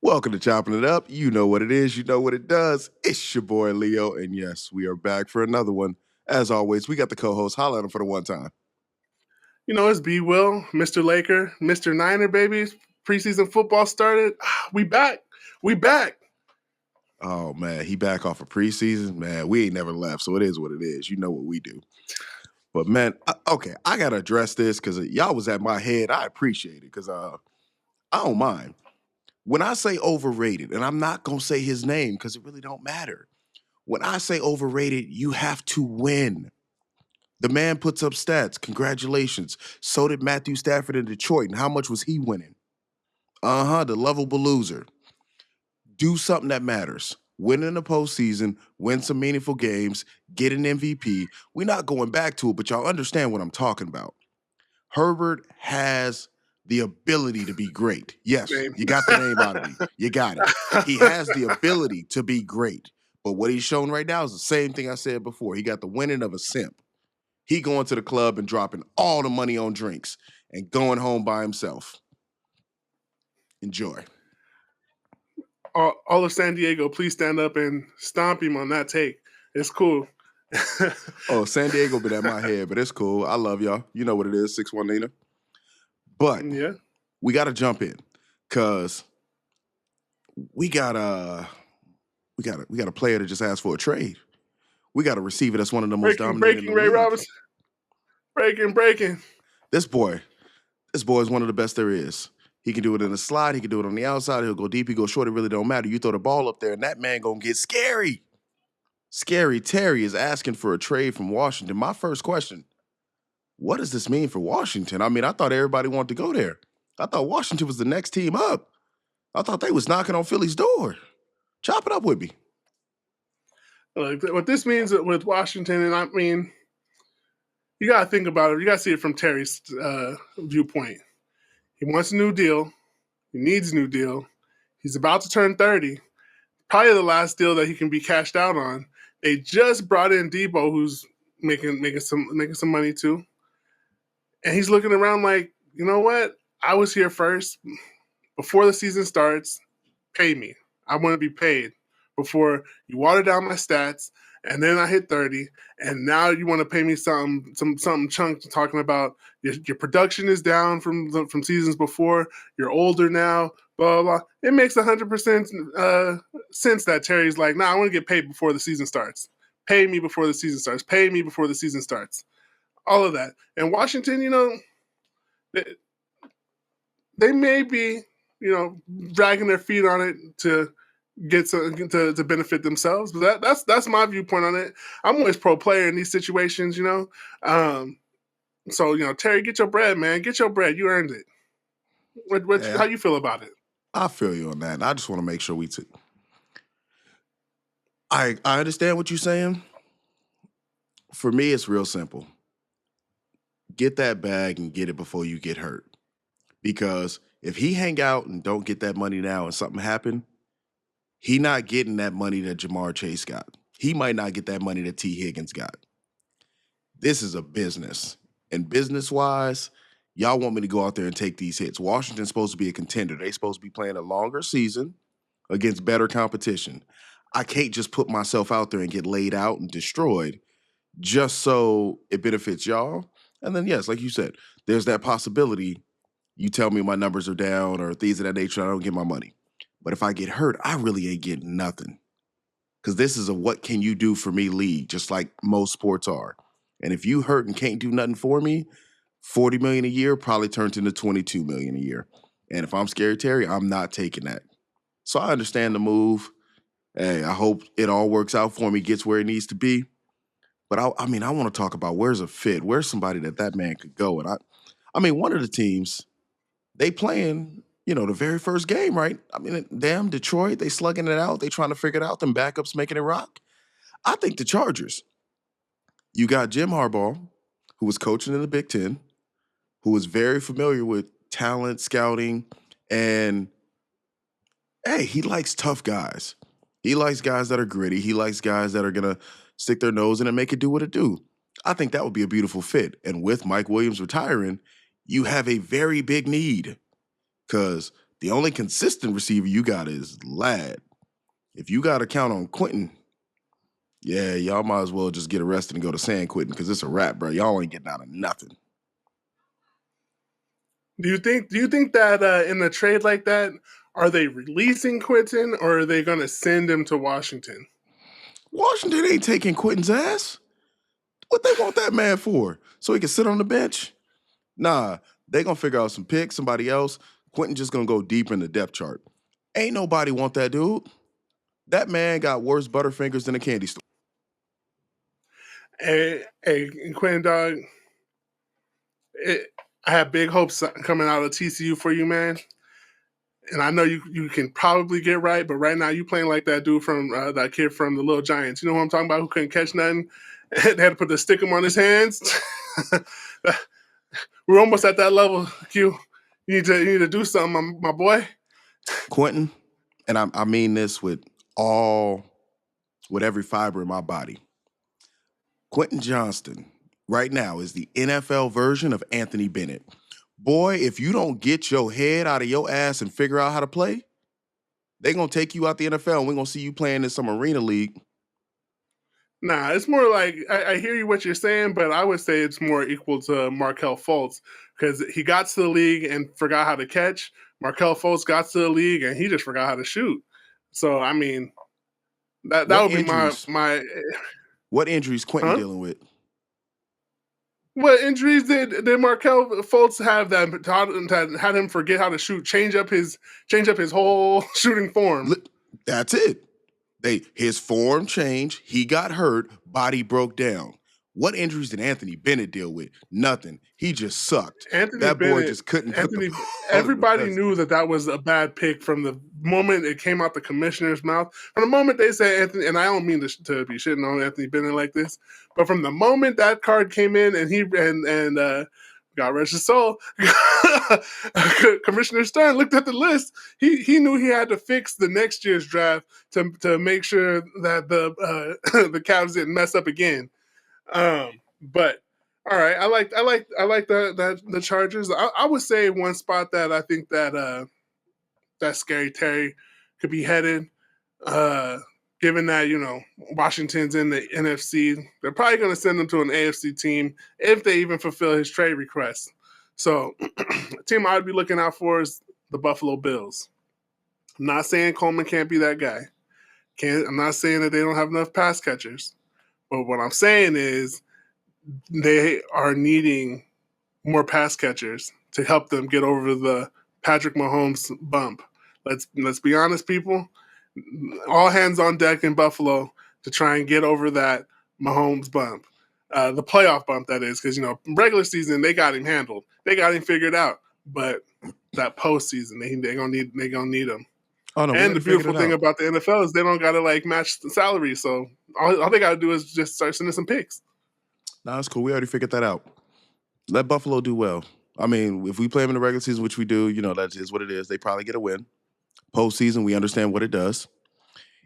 Welcome to Chopping It Up. You know what it is, you know what it does. It's your boy Leo, and yes, we are back for another one. As always, we got the co-host. Holla at him for the one time. It's B Will, Mr. Laker, Mr. Niner, baby. Preseason football started. We back. We back. Oh man, he back off of preseason. Man, we ain't never left, so it is what it is. You know what we do. But man, okay, I gotta address this because y'all was at my head. I appreciate it because I don't mind. When I say overrated, and I'm not gonna say his name because it really don't matter. When I say overrated, you have to win. The man puts up stats. Congratulations. So did Matthew Stafford in Detroit. And how much was he winning? The lovable loser. Do something that matters. Win in the postseason, win some meaningful games, get an MVP. We're not going back to it, but y'all understand what I'm talking about. Herbert has the ability to be great. Yes, Name. you got the name out of me. You got it. He has the ability to be great. But what he's shown right now is the same thing I said before. He got the winning of a simp. He going to the club and dropping all the money on drinks and going home by himself. Enjoy. All of San Diego, please stand up and stomp him on that take. It's cool. Oh, San Diego been at my head, but it's cool. I love y'all. You know what it is, 6'1" Nina. But Yeah. we got to jump in because we got a player that just asked for a trade. We got a receiver that's one of the most dominant breaking in the Ray league. Robinson. Breaking. This boy is one of the best there is. He can do it in the slide. He can do it on the outside. He'll go deep. He go short. It really don't matter. You throw the ball up there, and that man gonna get scary. Scary Terry is asking for a trade from Washington. My first question, what does this mean for Washington? I mean, I thought everybody wanted to go there. I thought Washington was the next team up. I thought they was knocking on Philly's door. Chop it up with me. What this means with Washington, and I mean, you got to think about it. You got to see it from Terry's viewpoint. He wants a new deal. He needs a new deal. He's about to turn 30. Probably the last deal that he can be cashed out on. They just brought in Debo, who's making some money too, and he's looking around like, you know what? I was here first. Before the season starts, pay me. I want to be paid before you water down my stats, and then I hit 30, and now you want to pay me some chunk talking about your production is down from seasons before. You're older now. Blah, blah, blah. It makes 100% sense that Terry's like, I want to get paid before the season starts. Pay me before the season starts. Pay me before the season starts. All of that. And Washington, they may be, dragging their feet on it to get to benefit themselves. But that's my viewpoint on it. I'm always pro player in these situations, So, Terry, get your bread, man. Get your bread. You earned it. How you feel about it? I feel you on that. I just want to make sure I understand what you're saying. For me, it's real simple. Get that bag and get it before you get hurt. Because if he hang out and don't get that money now and something happen, he not getting that money that Jamar Chase got. He might not get that money that T. Higgins got. This is a business. And business-wise, y'all want me to go out there and take these hits. Washington's supposed to be a contender. They're supposed to be playing a longer season against better competition. I can't just put myself out there and get laid out and destroyed just so it benefits y'all. And then, yes, like you said, there's that possibility you tell me my numbers are down or things of that nature, I don't get my money. But if I get hurt, I really ain't getting nothing. Because this is a what can you do for me league, just like most sports are. And if you hurt and can't do nothing for me, $40 million a year probably turns into $22 million a year. And if I'm Scary Terry, I'm not taking that. So I understand the move. Hey, I hope it all works out for me, gets where it needs to be. But I want to talk about where's a fit, where's somebody that man could go. And one of the teams, they playing, the very first game, right? Damn, Detroit, they slugging it out. They trying to figure it out. Them backups making it rock. I think the Chargers. You got Jim Harbaugh, who was coaching in the Big Ten, who was very familiar with talent scouting, and hey, he likes tough guys. He likes guys that are gritty. He likes guys that are going to stick their nose in and make it do what it do. I think that would be a beautiful fit. And with Mike Williams retiring, you have a very big need because The only consistent receiver you got is Ladd. If you got to count on Quentin, yeah, y'all might as well just get arrested and go to San Quentin because it's a wrap, bro. Y'all ain't getting out of nothing. Do you think that in a trade like that, are they releasing Quentin or are they going to send him to Washington? Washington ain't taking Quentin's ass. What they want that man for? So he can sit on the bench? Nah, they gonna figure out some picks, somebody else. Quentin just gonna go deeper in the depth chart. Ain't nobody want that dude. That man got worse Butterfingers than a candy store. Hey, Quentin, dog, I have big hopes coming out of TCU for you, man. And I know you can probably get right, but right now you playing like that dude from that kid from the Little Giants. You know who I'm talking about? Who couldn't catch nothing? They had to put the stickum on his hands. We're almost at that level, Q. You need to do something, my boy. Quentin, and I mean this with every fiber in my body. Quentin Johnston right now is the NFL version of Anthony Bennett. Boy, if you don't get your head out of your ass and figure out how to play, they're going to take you out the NFL and we're going to see you playing in some arena league. Nah, it's more like, I hear you what you're saying, but I would say it's more equal to Markelle Fultz because he got to the league and forgot how to catch. Markelle Fultz got to the league and he just forgot how to shoot. So, I mean, that would be my... What injuries Quentin dealing with? What injuries did Markelle Fultz have that had him forget how to shoot, change up his whole shooting form? That's it. His form changed. He got hurt. Body broke down. What injuries did Anthony Bennett deal with? Nothing. He just sucked. Boy just couldn't put the ball everybody knew that was a bad pick from the moment it came out the commissioner's mouth. From the moment they said Anthony, and I don't mean to be shitting on Anthony Bennett like this, but from the moment that card came in and God rest his soul, Commissioner Stern looked at the list. He knew he had to fix the next year's draft to make sure that the Cavs didn't mess up again. But all right, I like the Chargers. I would say one spot that I think that Scary Terry could be headed. Given that Washington's in the NFC, they're probably going to send him to an AFC team if they even fulfill his trade request. So, the team I'd be looking out for is the Buffalo Bills. I'm not saying Coleman can't be that guy. I'm not saying that they don't have enough pass catchers. But what I'm saying is they are needing more pass catchers to help them get over the Patrick Mahomes bump. Let's be honest, people. All hands on deck in Buffalo to try and get over that Mahomes bump. The playoff bump, that is, because, regular season, they got him handled. They got him figured out. But that postseason, they're going to need him. Oh, no, and the beautiful thing about the NFL is they don't got to, match the salary. So all they got to do is just start sending some picks. No, that's cool. We already figured that out. Let Buffalo do well. I mean, if we play them in the regular season, which we do, that is what it is. They probably get a win. Postseason, we understand what it does.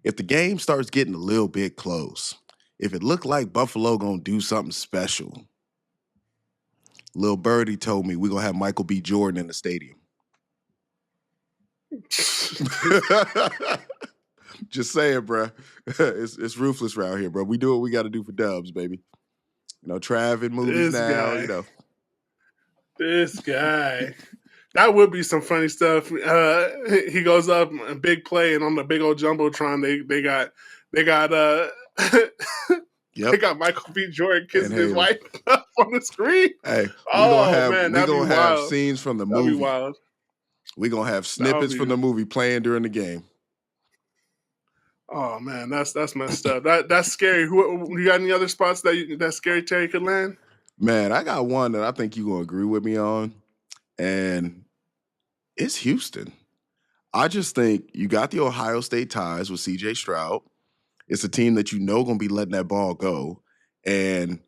If the game starts getting a little bit close, if it looked like Buffalo going to do something special, Lil Birdie told me we're going to have Michael B. Jordan in the stadium. Just saying, bro. It's ruthless around here, bro. We do what we got to do for dubs, baby. Trav in movies now, This guy. That would be some funny stuff. He goes up a big play, and on the big old jumbotron, they got Yep. They got Michael B. Jordan kissing his wife up on the screen. Hey, we're gonna have scenes from the movie. That'd be wild. We're gonna have snippets from the movie playing during the game. Oh man, that's messed up. That's scary. You got any other spots that Scary Terry could land? Man, I got one that I think you're gonna agree with me on, and it's Houston. I just think you got the Ohio State ties with C.J. Stroud. It's a team that gonna be letting that ball go, and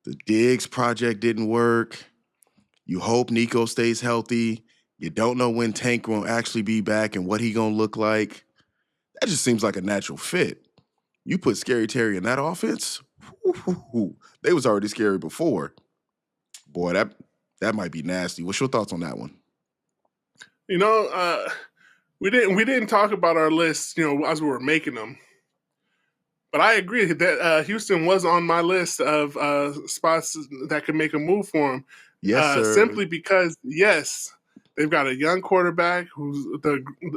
the Diggs project didn't work. You hope Nico stays healthy. You don't know when Tank will actually be back and what he gonna look like. That just seems like a natural fit. You put Scary Terry in that offense, they was already scary before. Boy, that might be nasty. What's your thoughts on that one? You know, we didn't talk about our list, as we were making them. But I agree that Houston was on my list of spots that could make a move for him. Yes, sir. Simply because, yes, they've got a young quarterback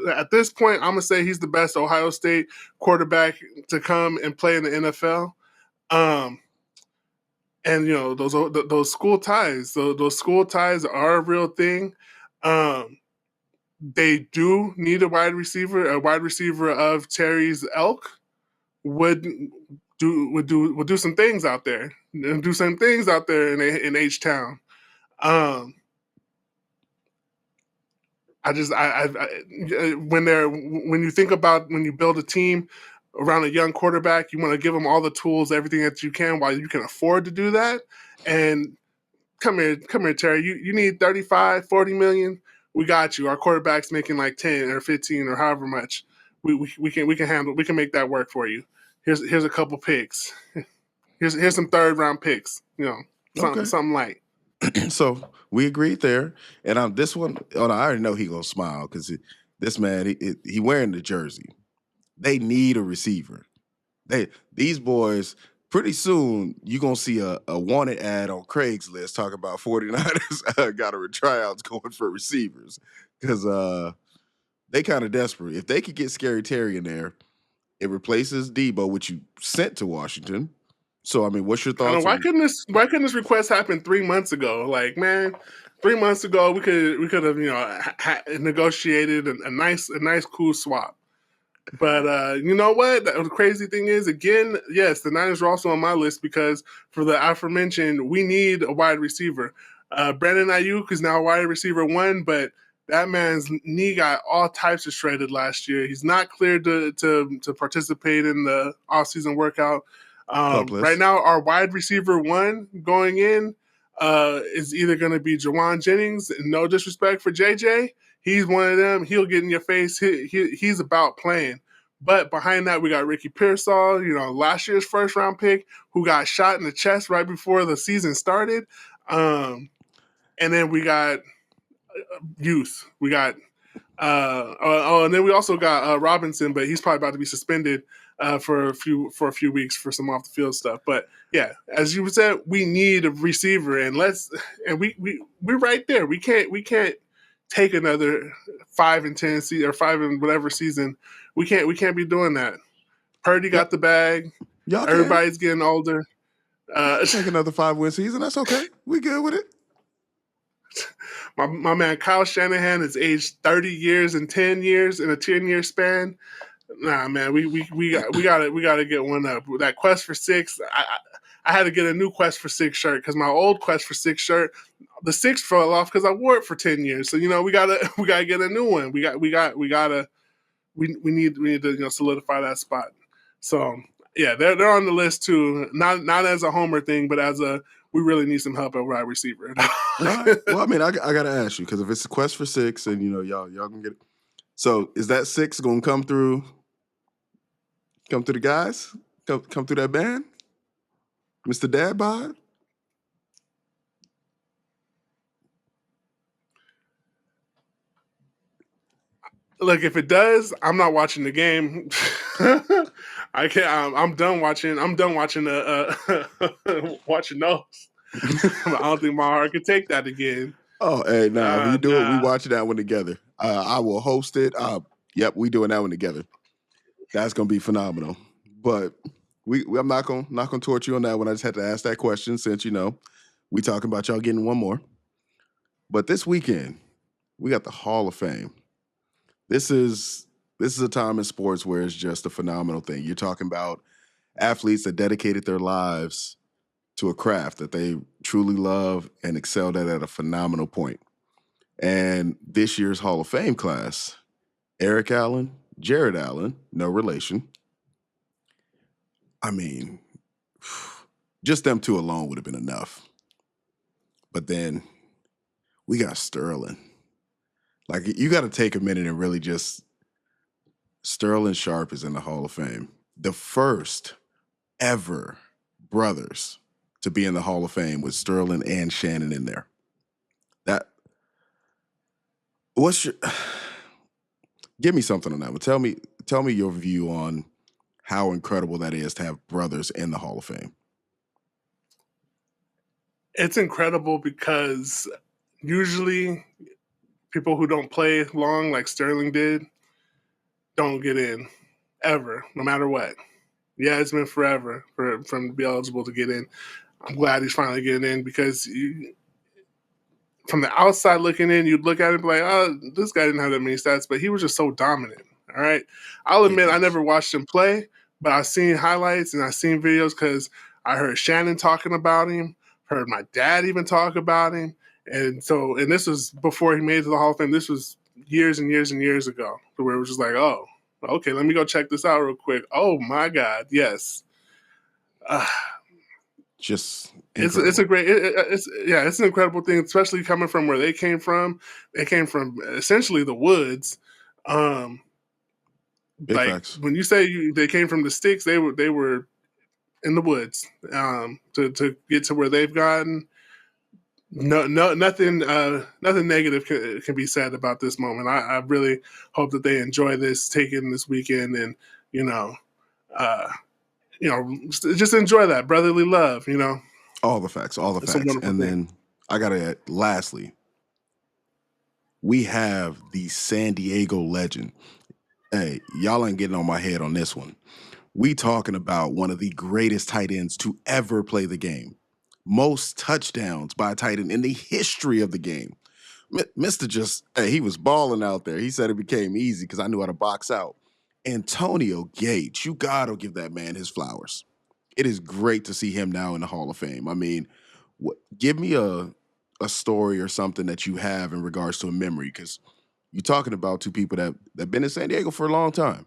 at this point, I'm gonna say he's the best Ohio State quarterback to come and play in the NFL. Um, and those school ties, those school ties are a real thing. Um, they do need a wide receiver. A wide receiver of Terry's elk would would do some things out there and do some things out there in H Town. Um, when you think about when you build a team around a young quarterback, you want to give them all the tools, everything that you can, while you can afford to do that. And come here, Terry. You need 35, 40 million. We got you. Our quarterback's making like 10 or 15 or however much. We can handle. We can make that work for you. Here's a couple picks. Here's some third round picks. Okay. Something light. So we agreed there, and on this one, I already know he gonna smile because this man he wearing the jersey. They need a receiver. These boys. Pretty soon, you're going to see a wanted ad on Craigslist talking about 49ers got a tryouts going for receivers because they kind of desperate. If they could get Scary Terry in there, it replaces Debo, which you sent to Washington. So, I mean, what's your I don't thoughts know, on why couldn't this request happen 3 months ago? Like, man, 3 months ago we could have negotiated a nice cool swap. But you know what? The crazy thing is, again, yes, the Niners are also on my list because for the aforementioned, we need a wide receiver. Brandon Ayuk is now wide receiver 1, but that man's knee got all types of shredded last year. He's not cleared to participate in the offseason workout. pup Right list? now, our wide receiver 1 going in is either going to be Jawan Jennings. No disrespect for JJ. He's one of them. He'll get in your face. He's about playing. But behind that, we got Ricky Pearsall, last year's first round pick, who got shot in the chest right before the season started. And then we got youth. We got and then we also got Robinson, but he's probably about to be suspended for a few weeks for some off the field stuff. But yeah, as you said, we need a receiver, and we're right there. We can't take another 5-10 season or 5 and whatever season. We can't be doing that. Purdy Yep. got the bag. Y'all can. Everybody's getting older. Take another 5-win season. That's okay. We good with it. My man Kyle Shanahan is aged 30 years and 10 years in a 10-year span. Nah, man, we gotta get one up. That Quest for Six, I had to get a new Quest for Six shirt because my old Quest for Six shirt, the 6 fell off because I wore it for 10 years. So we gotta get a new one. We need to solidify that spot. So yeah, they're on the list too. Not as a homer thing, but as a we really need some help at wide receiver. All right. Well, I mean, I got to ask you because if it's a Quest for 6 and y'all can get it. So is that 6 gonna come through the guys? Come through that band? Mr. Dad Bod? Look, if it does, I'm not watching the game. I can't. I'm done watching. I'm done watching watching those. I don't think my heart can take that again. Oh, hey, nah. If you do it, we Nah. watching that one together. I will host it. Yep, we doing that one together. That's gonna be phenomenal. But I'm not gonna torture you on that one. I just had to ask that question since we talking about y'all getting one more. But this weekend, we got the Hall of Fame. This is a time in sports where it's just a phenomenal thing. You're talking about athletes that dedicated their lives to a craft that they truly love and excelled at a phenomenal point. And this year's Hall of Fame class, Eric Allen, Jared Allen, no relation. I mean, just them two alone would have been enough. But then we got Sterling. Like, you got to take a minute and really just. Sterling Sharp is in the Hall of Fame. The first ever brothers to be in the Hall of Fame with Sterling and Shannon in there. What's your give me something on that one. Tell me your view on how incredible that is to have brothers in the Hall of Fame. It's incredible because usually people who don't play long, like Sterling did, don't get in ever, no matter what. Yeah, it's been forever for him to be eligible to get in. I'm glad he's finally getting in because from the outside looking in, you'd look at it and be like, oh, this guy didn't have that many stats, but he was just so dominant. All right. I'll Big admit I facts. never watched him play, but I've seen highlights and I've seen videos because I heard Shannon talking about him, heard my dad even talk about him. And so, and this was before he made it to the Hall of Fame. This was years and years and years ago, where it was just like, oh, okay, let me go check this out real quick. Oh my God, yes. Uh, Just it's a incredible. great it's an incredible thing, especially coming from where they came from. They came from essentially the woods. Um, Big like facts. when you say they came from the sticks, they were in the woods. To get to where they've gotten, nothing negative can be said about this moment. I really hope that they enjoy this, take in this weekend, and you know, uh, just enjoy that brotherly love. All the facts, all the It's a facts. wonderful And thing. then I gotta add, lastly, we have the San Diego legend. Hey, y'all ain't getting on my head on this one. We talking about one of the greatest tight ends to ever play the game. Most touchdowns by a tight end in the history of the game. Mr. Just, hey, he was balling out there. He said it became easy because I knew how to box out. Antonio Gates, you gotta give that man his flowers. It is great to see him now in the Hall of Fame. I mean, give me a story or something that you have in regards to a memory, because you're talking about two people that been in San Diego for a long time.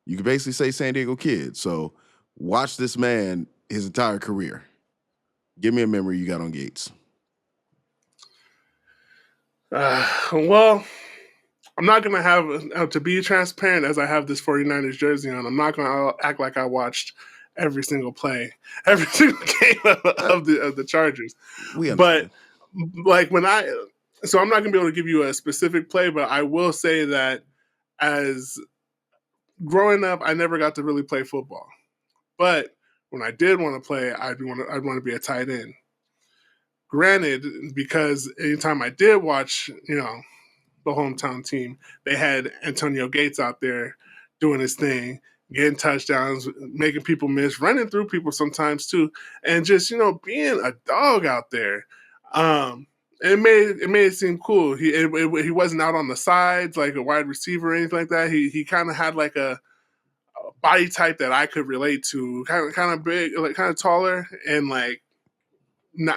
You can basically say San Diego kid. So watch this man his entire career. Give me a memory you got on Gates. Well, I'm not going to have to be transparent as I have this 49ers jersey on. I'm not going to act like I watched every single play, every single game Uh, of the Chargers. we But understand. like so I'm not going to be able to give you a specific play, but I will say that as growing up, I never got to really play football. But when I did want to play, I'd want to be a tight end. Granted, because anytime I did watch, the hometown team, they had Antonio Gates out there doing his thing, getting touchdowns, making people miss, running through people sometimes too, and just being a dog out there. It made it seem cool. He wasn't out on the sides like a wide receiver or anything like that. He kind of had like a body type that I could relate to, kind of big, like kind of taller, and like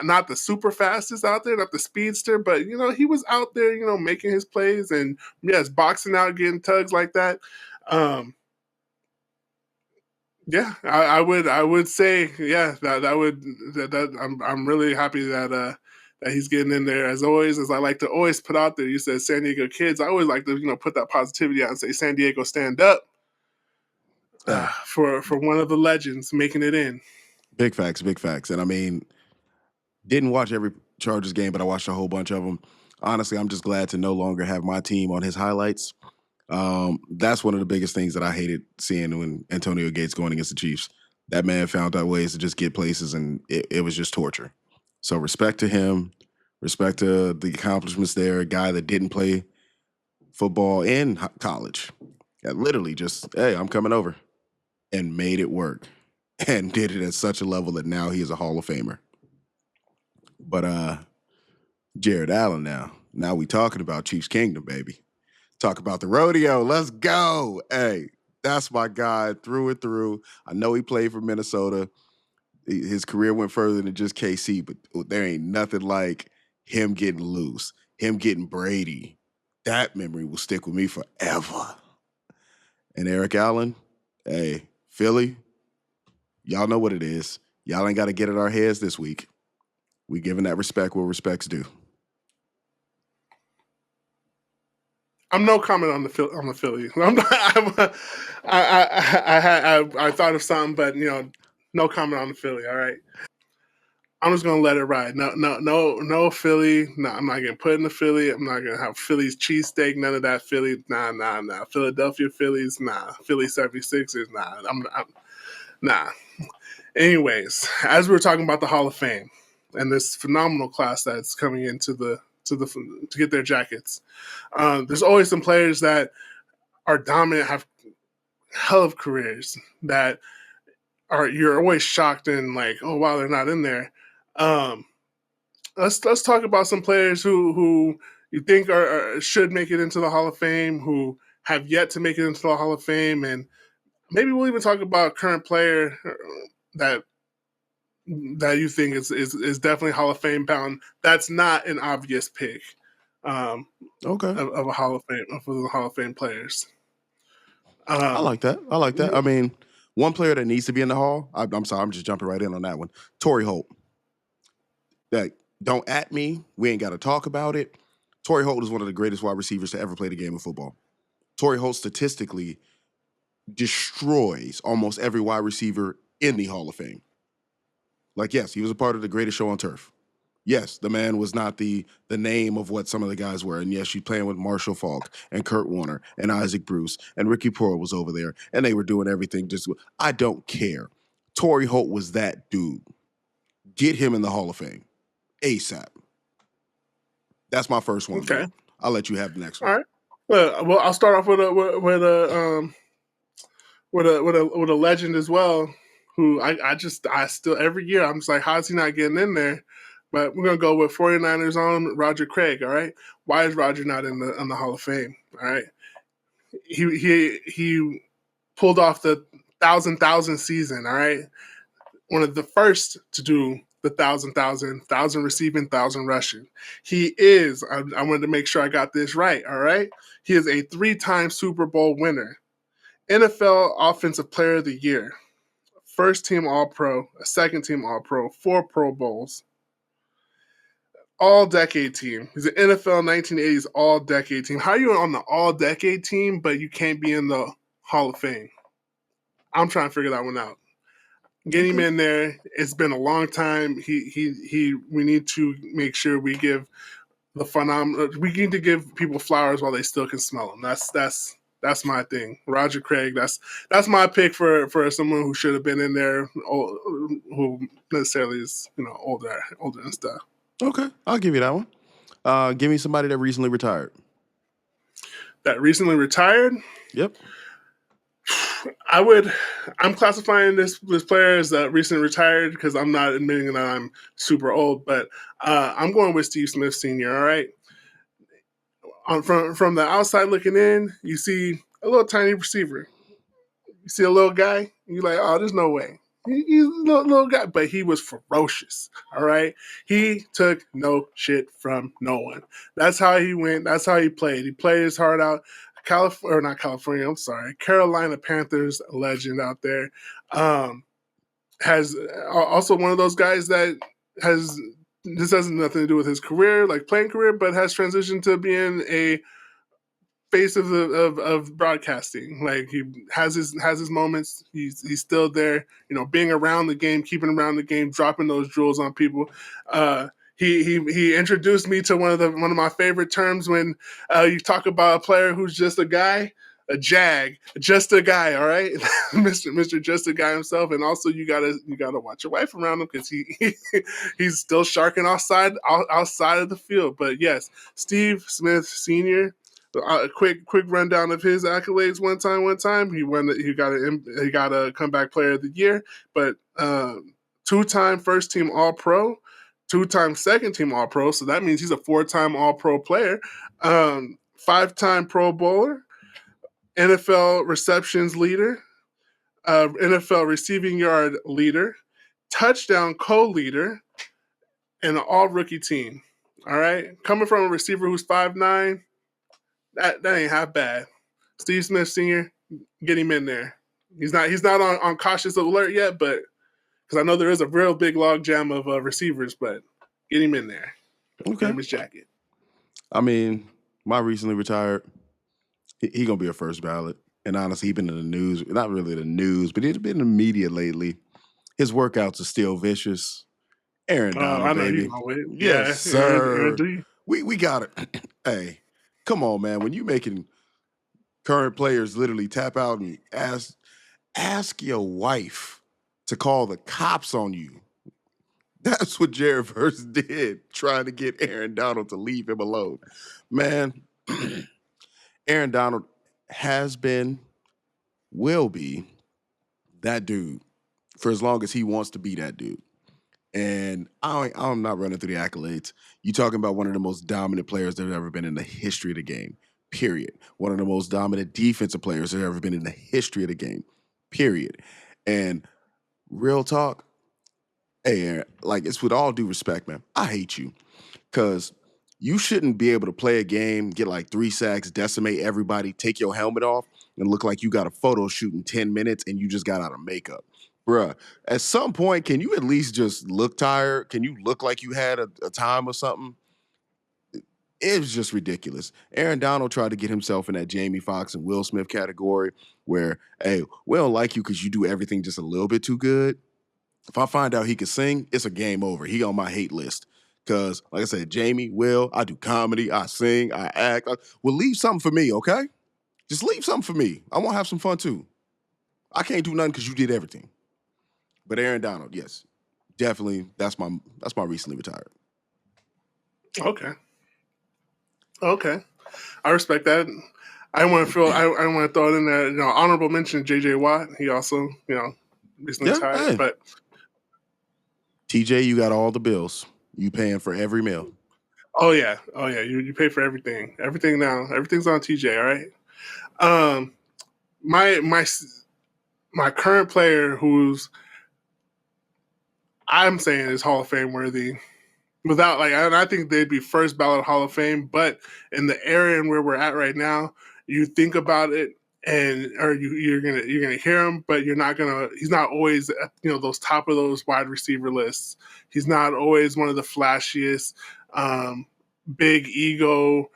not the super fastest out there, not the speedster, but he was out there, making his plays and yes, boxing out, getting tugs like that. Um, yeah, I would say yeah that would that I'm really happy that he's getting in there. As always, as I like to always put out there, you said San Diego kids. I always like to put that positivity out and say San Diego stand up Hey, for one of the legends making it in. big facts, big facts. And I mean, didn't watch every Chargers game, but I watched a whole bunch of them. Honestly, I'm just glad to no longer have my team on his highlights. That's one of the biggest things that I hated seeing when Antonio Gates going against the Chiefs. That man found out ways to just get places, and it was just torture. So respect to him, respect to the accomplishments there. A guy that didn't play football in college, that literally just, hey, I'm coming over, and made it work, and did it at such a level that now he is a Hall of Famer. But Jared Allen now. Now we talking about Chiefs Kingdom, baby. Talk about the rodeo. Let's go. Hey, that's my guy through and through. I know he played for Minnesota. His career went further than just KC, but there ain't nothing like him getting loose, him getting Brady. That memory will stick with me forever. And Eric Allen, hey, Philly, y'all know what it is. Y'all ain't got to get in our heads this week. We giving that respect where respect's due. I'm no comment on the Philly. I'm not, I thought of something, but no comment on the Philly. All right. I'm just gonna let it ride. No Philly. No, I'm not gonna put in the Philly. I'm not gonna have Philly's cheesesteak. None of that Philly. Nah. Philadelphia Phillies. Nah. Philly 76ers. Nah. Anyways, as we were talking about the Hall of Fame and this phenomenal class that's coming into to get their jackets, there's always some players that are dominant, have hell of careers that you're always shocked and like, oh wow, they're not in there. Um, let's talk about some players who you think should make it into the Hall of Fame, who have yet to make it into the Hall of Fame, and maybe we'll even talk about a current player that you think is definitely Hall of Fame bound. That's not an obvious pick. Okay. Of a Hall of Fame of the Hall of Fame players. I like that. I mean, one player that needs to be in the Hall, I'm sorry, I'm just jumping right in on that one. Tory Holt. Like, don't at me. We ain't got to talk about it. Tory Holt is one of the greatest wide receivers to ever play the game of football. Tory Holt statistically destroys almost every wide receiver in the Hall of Fame. Like, yes, he was a part of the greatest show on turf. Yes, the man was not the name of what some of the guys were. And yes, you're playing with Marshall Faulk and Kurt Warner and Isaac Bruce and Ricky Pearl was over there and they were doing everything just. I don't care. Tory Holt was that dude. Get him in the Hall of Fame ASAP. That's my first one. Okay, I'll let you have the next one. All right. Well, I'll start off with a legend as well. Who I still every year I'm just like, how's he not getting in there? But we're gonna go with 49ers on Roger Craig. All right, why is Roger not in the Hall of Fame? All right, he pulled off the thousand season. All right, one of the first to do the thousand receiving, 1,000 rushing. He is. I wanted to make sure I got this right. All right, he is a 3-time Super Bowl winner, NFL Offensive Player of the Year, first team All Pro, a second team All Pro, 4 Pro Bowls, all decade team. He's an NFL 1980s all decade team. How are you on the all decade team, but you can't be in the Hall of Fame? I'm trying to figure that one out. Get him in there. It's been a long time. We need to make sure we give the phenomenal. We need to give people flowers while they still can smell them. That's my thing. Roger Craig. That's my pick for someone who should have been in there, who necessarily is older and stuff. Okay, I'll give you that one. Give me somebody that recently retired. That recently retired? Yep. I'm classifying this player as recently retired because I'm not admitting that I'm super old, but I'm going with Steve Smith Sr., all right? From the outside looking in, you see a little tiny receiver. You see a little guy, you're like, oh, there's no way. He's a little guy, but he was ferocious, all right? He took no shit from no one. That's how he went. That's how he played. He played his heart out. Carolina Panthers legend out there. Has also one of those guys that this has nothing to do with his career, like playing career, but has transitioned to being a face of broadcasting. Like he has his moments. He's still there, being around the game, keeping around the game, dropping those jewels on people. He introduced me to one of my favorite terms when you talk about a player who's just a guy, a jag, just a guy. All right, Mister just a guy himself. And also you gotta watch your wife around him because he's still sharking outside of the field. But yes, Steve Smith Sr. A quick rundown of his accolades. One time he got a comeback player of the year, but 2-time first team All Pro, 2-time second team All Pro. So that means he's a 4-time All Pro player, 5-time Pro Bowler, NFL receptions leader, NFL receiving yard leader, touchdown co-leader, and an all rookie team. All right, coming from a receiver who's 5'9". That ain't half bad. Steve Smith Sr., get him in there. He's not on cautious alert yet, but because I know there is a real big log jam of receivers, but get him in there. Okay. Get him his jacket. I mean, my recently retired, he gonna be a first ballot. And honestly, he's been in the news, not really the news, but he's been in the media lately. His workouts are still vicious. Aaron I Donald, know he's baby. gonna win. Yes, Yeah, Aaron sir. D. We got it. Hey, come on, man. When you making current players literally tap out and ask your wife to call the cops on you. That's what Jared Verse did, trying to get Aaron Donald to leave him alone. Man, Aaron Donald has been, will be that dude for as long as he wants to be that dude. And I'm not running through the accolades. You talking about one of the most dominant players that have ever been in the history of the game, period. One of the most dominant defensive players that have ever been in the history of the game, period. And real talk, hey, Aaron, like it's with all due respect, man. I hate you because you shouldn't be able to play a game, get like 3 sacks, decimate everybody, take your helmet off, and look like you got a photo shoot in 10 minutes and you just got out of makeup. Bruh, at some point, can you at least just look tired? Can you look like you had a time or something? It was just ridiculous. Aaron Donald tried to get himself in that Jamie Foxx and Will Smith category where, hey, we don't like you because you do everything just a little bit too good. If I find out he can sing, it's a game over. He on my hate list. Because, like I said, Jamie, Will, I do comedy, I sing, I act. Well, leave something for me, okay? Just leave something for me. I want to have some fun too. I can't do nothing because you did everything. But Aaron Donald, yes, definitely. That's my recently retired. Okay. I respect that. I want to feel. I want to throw it in there. Honorable mention J.J. Watt. He also, recently Yeah, retired. hey. But TJ, you got all the bills. You paying for every meal. oh yeah. You pay for everything. Everything now. Everything's on TJ. All right. Um, my current player, who's I'm saying is Hall of Fame worthy, without and I think they'd be first ballot Hall of Fame. But in the area and where we're at right now, you think about it, or you're gonna hear him, but you're not gonna. He's not always at, those top of those wide receiver lists. He's not always one of the flashiest, big ego,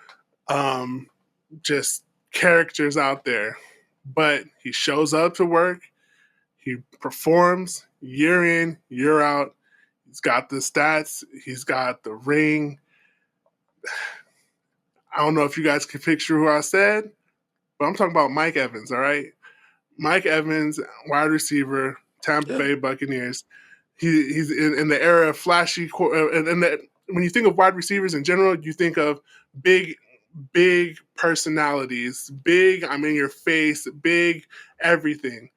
just characters out there. But he shows up to work. He performs year in, year out. He's got the stats. He's got the ring. I don't know if you guys can picture who I said, but I'm talking about Mike Evans, all right? Mike Evans, wide receiver, Tampa Yeah. Bay Buccaneers. He's in the era of flashy. When you think of wide receivers in general, you think of big personalities, big, I'm in your face, big everything.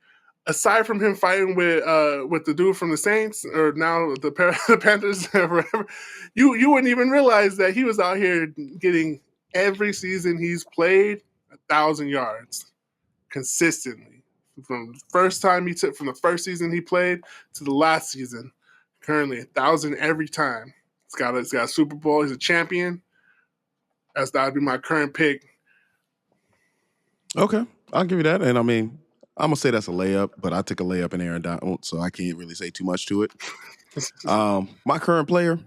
Aside from him fighting with the dude from the Saints or now the Panthers or whatever, you wouldn't even realize that he was out here getting every season he's played 1,000 yards consistently from the from the first season he played to the last season. Currently 1,000 every time. He's got a Super Bowl. He's a champion. That'd be my current pick. Okay, I'll give you that. And I mean, I'm gonna say that's a layup, but I took a layup in Aaron Donald, so I can't really say too much to it. My current player,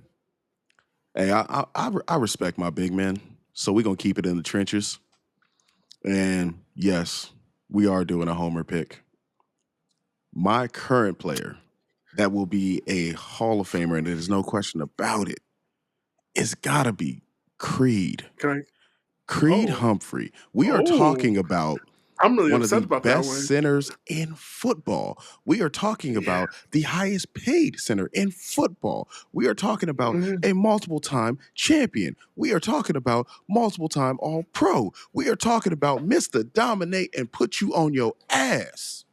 hey, I respect my big man, so we're gonna keep it in the trenches. And yes, we are doing a homer pick. My current player that will be a Hall of Famer, and there's no question about it, it's gotta be Creed. Can I? Creed Oh. Humphrey. We are Oh. talking about I'm really one of upset the about that best one. centers in football. We are talking about the highest paid center in football. We are talking about a multiple time champion. We are talking about multiple time all pro. We are talking about Mr. Dominate and put you on your ass.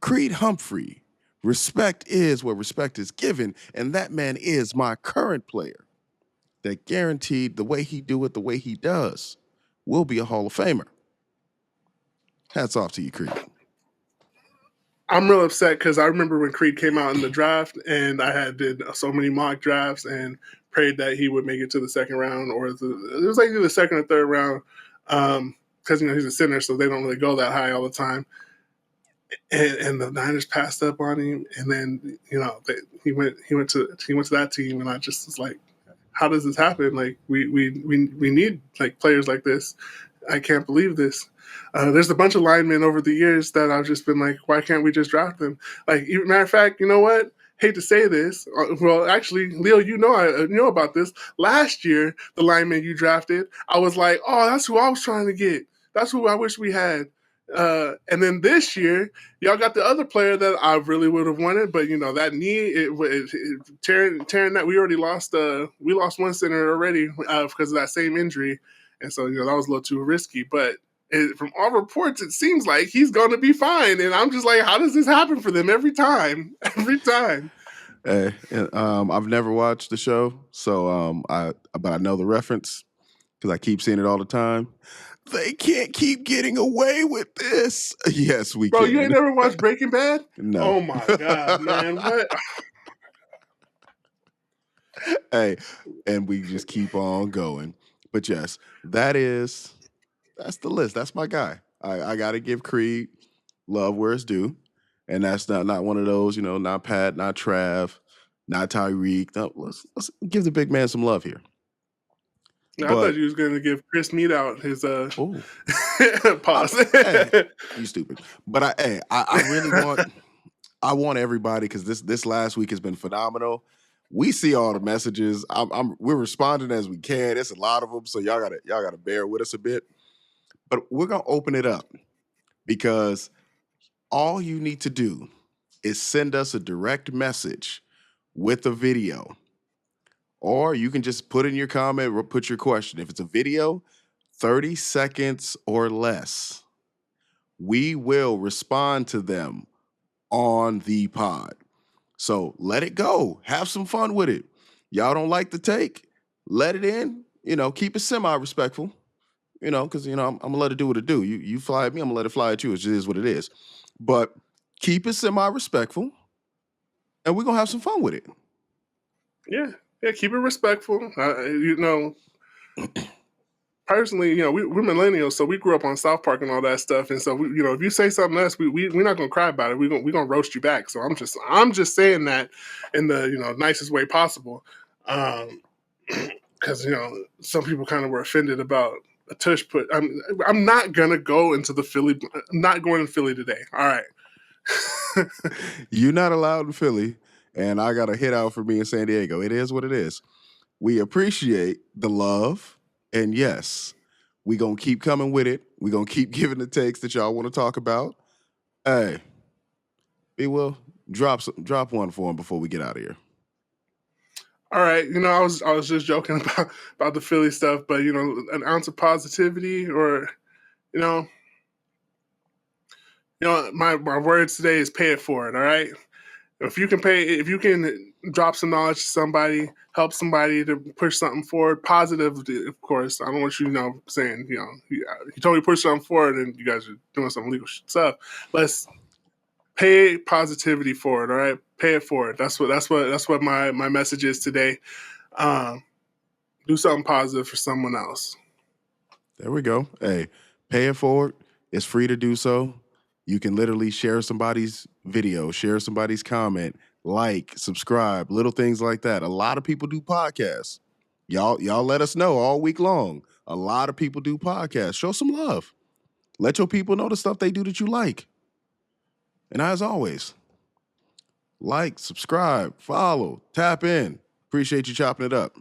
Creed Humphrey. Respect is where respect is given, and that man is my current player that guaranteed the way he do it, the way he does, will be a Hall of Famer. Hats off to you, Creed. I'm real upset because I remember when Creed came out in the draft, and I did so many mock drafts and prayed that he would make it to the second round, or it was like the second or third round, because he's a center, so they don't really go that high all the time. And the Niners passed up on him, and then he went to that team, and I just was like, how does this happen? Like we need like players like this. I can't believe this. There's a bunch of linemen over the years that I've just been like, why can't we just draft them? Like, matter of fact, you know what? hate to say this. Well, actually, Leo, you know about this. Last year, the lineman you drafted, I was like, oh, that's who I was trying to get. That's who I wish we had. And then this year, y'all got the other player that I really would have wanted, but that knee, tearing that we already lost. We lost one center already because of that same injury, and so that was a little too risky. But from all reports, it seems like he's going to be fine. And I'm just like, how does this happen for them every time? Every time. Hey, I've never watched the show, so but I know the reference because I keep seeing it all the time. They can't keep getting away with this. Yes, we Bro, can. you ain't never watched Breaking Bad? No. Oh my God, man. What? Hey, and we just keep on going. But yes, that's the list. That's my guy. I got to give Creed love where it's due. And that's not one of those, not Pat, not Trav, not Tyreek. No, let's give the big man some love here. I thought you was going to give Chris Mead out his pause. Hey, you stupid. But I really want everybody, because this last week has been phenomenal. We see all the messages. We're responding as we can. It's a lot of them, so y'all gotta bear with us a bit. But we're gonna open it up because all you need to do is send us a direct message with a video, or you can just put in your comment or put your question. If it's a video, 30 seconds or less, we will respond to them on the pod. So let it go. Have some fun with it. Y'all don't like the take? Let it in. Keep it semi-respectful. Because I'm gonna let it do what it do. You fly at me, I'm gonna let it fly at you. It just is what it is. But keep it semi-respectful, and we're gonna have some fun with it. Yeah, keep it respectful. Personally, we're millennials, so we grew up on South Park and all that stuff. And so, if you say something else, we're not gonna cry about it. We're gonna roast you back. So I'm just saying that in the nicest way possible, because some people kind of were offended about a tush put. I'm not gonna go into the Philly. I'm not going to Philly today. All right. You're not allowed in Philly, and I got a hit out for me in San Diego. It is what it is. We appreciate the love. And yes, we're going to keep coming with it. We're going to keep giving the takes that y'all want to talk about. Hey, B. Will, drop one for him before we get out of here. All right. I was just joking about the Philly stuff, but, an ounce of positivity or, my words today is pay it forward. All right. If you can drop some knowledge to somebody, help somebody to push something forward, positive, of course. I don't want you, saying, you told me to push something forward and you guys are doing some illegal stuff. Let's pay positivity forward. All right. Pay it forward. That's what my message is today. Do something positive for someone else. There we go. Hey, pay it forward. It's free to do so. You can literally share somebody's video, share somebody's comment, like, subscribe, little things like that. A lot of people do podcasts. Y'all let us know all week long. A lot of people do podcasts. Show some love. Let your people know the stuff they do that you like. And as always, like, subscribe, follow, tap in. Appreciate you chopping it up.